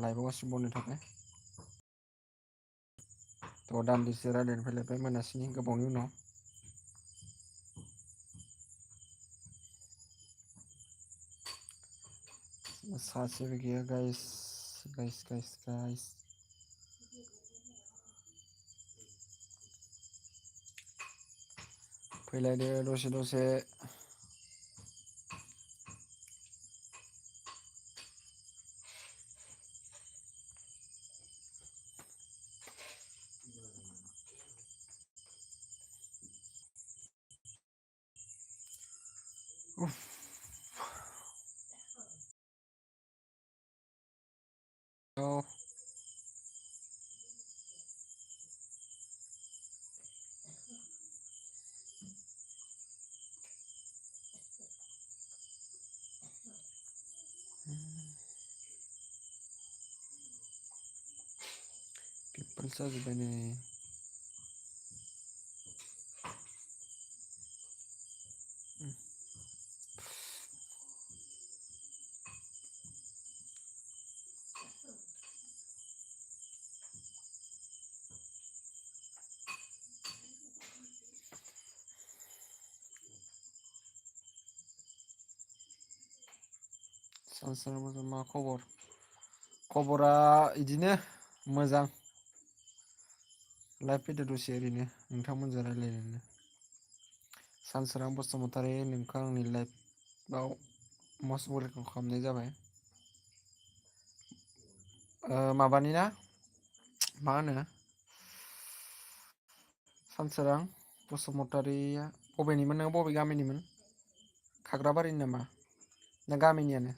लाइभआव गासिबो बननि थाखाय थ' दान्दिसे रायलायनो फैलायबाय मोनासिनि गोबावनि उनाव सासेबो गैया गाइस फैलायदो दसे औ पिमपोल्स जाजोब्बाय नै मा खबरा इदिनो मोजां लाइभ फैदो दसे ओरैनो नोंथांमोनजों रायलायनो सानसोरां बसुमतारी नोंखौ आंनि लाइफआव मस्ट वेलकाम खालामनाय जाबाय माबानि ना मा होनो सानसोरां बसुमतारिया बबेनिमोन नों बबे गामिनिमोन खाग्राबारिनि नामा ना गामिनियानो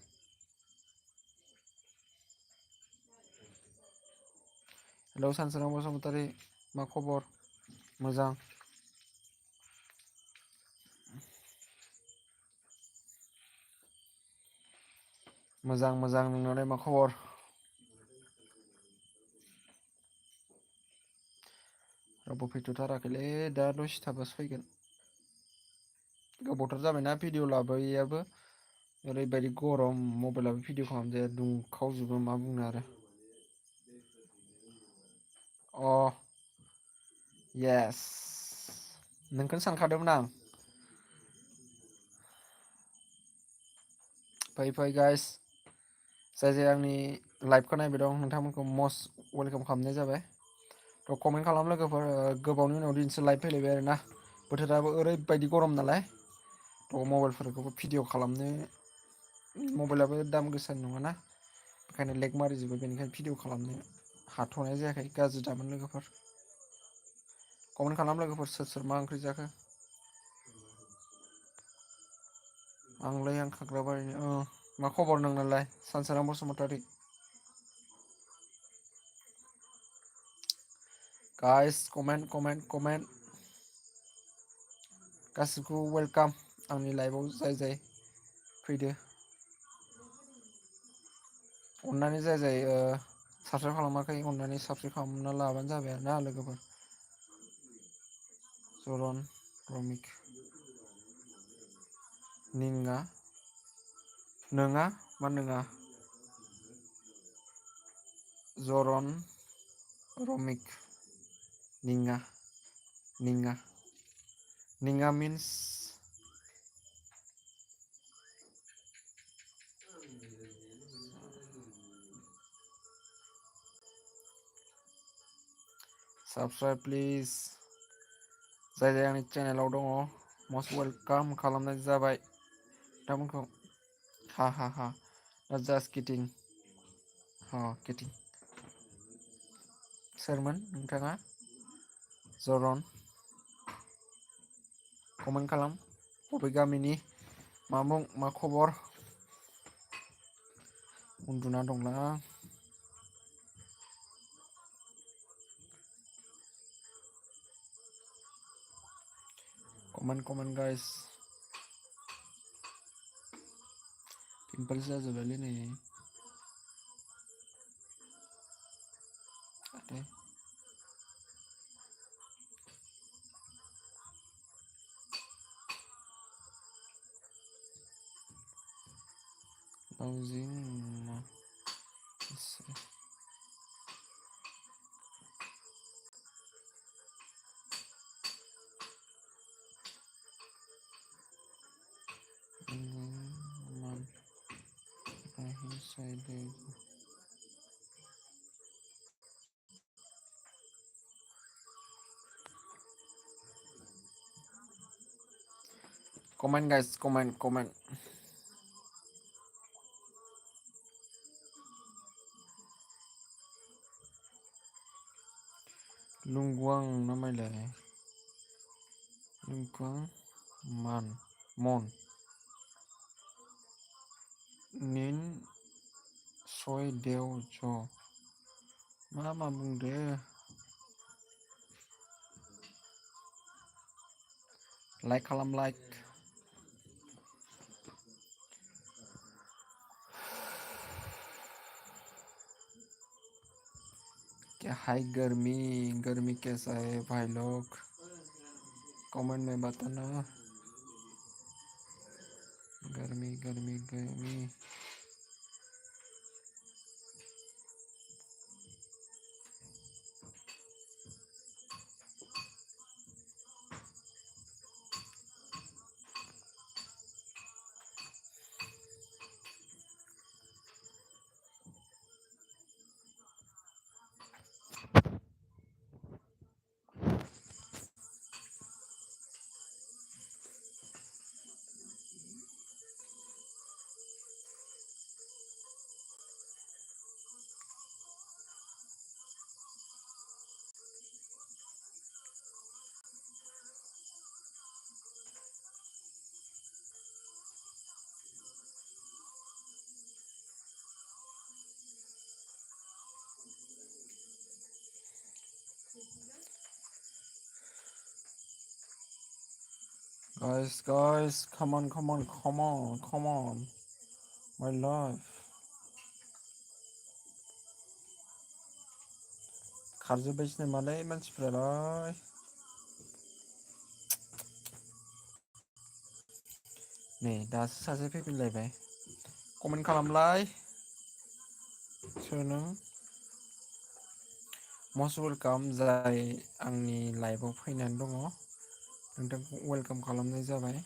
हेलौ सानसोरां बसुमतारी मा खबर मोजां मोजां नोंनालाय मा खबर रावबो फैथ'थाराखैलै दा दसे थाबासो फैगोन गोबावथार जाबायना भिडिअ लाबोयैयाबो ओरैबायदि गरम मबाइलाबो भिडिअ खालामजाया दुंखावजोबो मा बुंनो आरो अ येस नोंखौनो सानखादोंमोन आं फै गाइस जाय आंनि लाइभखौ नायबाय दं नोंथांमोनखौ मस्ट वेलकाम खालामनाय जाबाय थ' कमेन्ट खालाम लोगोफोर गोबावनि उनाव दिनैसो लाइभ फैलायबाय आरोना बोथोराबो ओरैबायदि गरम नालाय थ' मबाइलफोरखौबो भिडिअ खालामनो मबाइलाबो दाम गोसानि नङाना बेखायनो लेक मारिजोबो बेनिखायनो भिडिअ खालामनो हाथ'नाय जायाखै गाज्रि दामोन लोगोफोर कमेन्ट खालाम लोगोफोर सोर मा ओंख्रि जाखो आं खाग्राबारिनि मा खबर नोंनालाय सानसोरां बसुमतारी गाइस कमेन्ट गासिबखौबो वेलकाम आंनि लाइफआव जाय फैदो अननानै जाय साबसक्राइब खालामाखै अननानै साबसक्राइब खालामना लाबानो जाबाय आरोना लोगोफोर जरन रमिक निंआ नोङा मा नोङा जरन रमिक निङा मिन्स साबसक्राइब प्लिज जाय आंनि चेनेलाव दङ मस्ट वेलकाम खालामनाय जाबाय नोंथांमोनखौ हा जास्ट किटिं सोरमोन नोंथाङा जरन कमेन्ट खालाम बबे गामिनि मा मुं मा खबर उन्दुना दंना कमेन्ट गाइस पिमपोल्स जाजोब्बायलै नै लावजिं Comment guys, comment. Lungguang namailaय lungguang mon nin soy dew jo मा बुंदो लाइक खालाम लाइक क्या हाय गर्मी कैसा है भाई लोग कमेंट में बताना गर्मी guys come on my life खारजोब्बायसो नामालै मानसिफ्रालाय नै दासो सासे फैफिनलायबाय कमेन्ट खालामलाय सोर नों मस्ट वेलकाम जाय आंनि लाइभआव फैनानै दङ नोंथांखौ वेलकाम खालामनाय जाबाय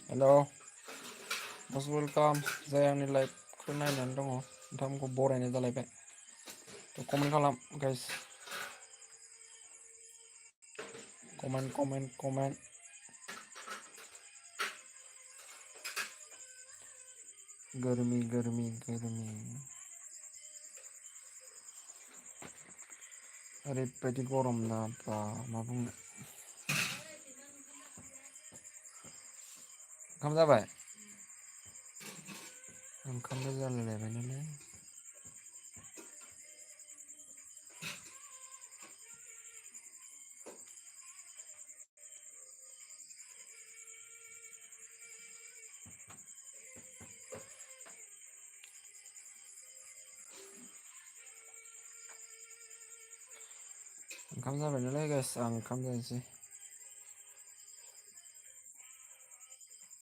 हेल' मस्ट वेलकाम जाय आंनि लाइभखौ नायनानै दङ नोंथांमोनखौ बरायनाय जालायबाय कमेन्ट खालाम गाइस कमेन्ट गर्मी ओरैबायदि गरम ना बा मा बुंनो ओंखाम जाबाय ओंखामबो जालायलायबाय नालाय ओंखाम जाबाय नालाय गाइस आं ओंखाम जानोसै